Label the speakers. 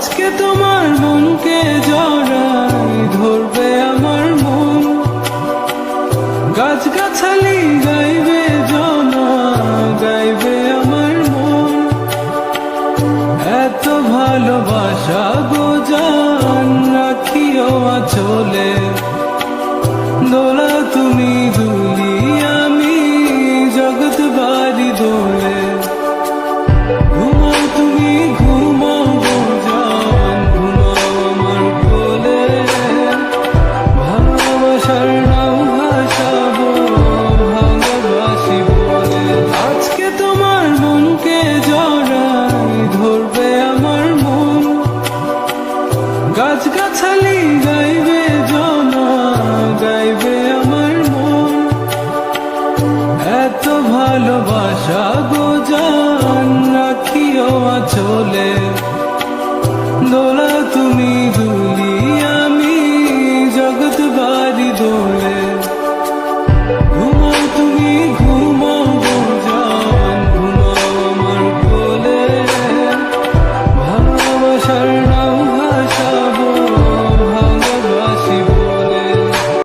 Speaker 1: আজকে তোমার মনকে জড়াই ধরবে আমার মন, গাছগাছালি গাইবে জনা, গাইবে আমার মন। এত ভালোবাসা গো জান রাখিও আঁচলে, দোলা তুমি দুলি আমি জগৎ বাড়ি দোলে। ঘুমাও তুমি ঘুমাও গো জান, ঘুমাও আমার কোলে, ভালোবাসার নাও ভাসাবো ভালোবাসি বলে। আজকে তোমার মনকে জড়াই ধরবে আমার মন, গাছগাছালি গাইবে জনা, গাইবে আমার মন। এত ভালোবাসা গো জান রাখিও আঁচলে।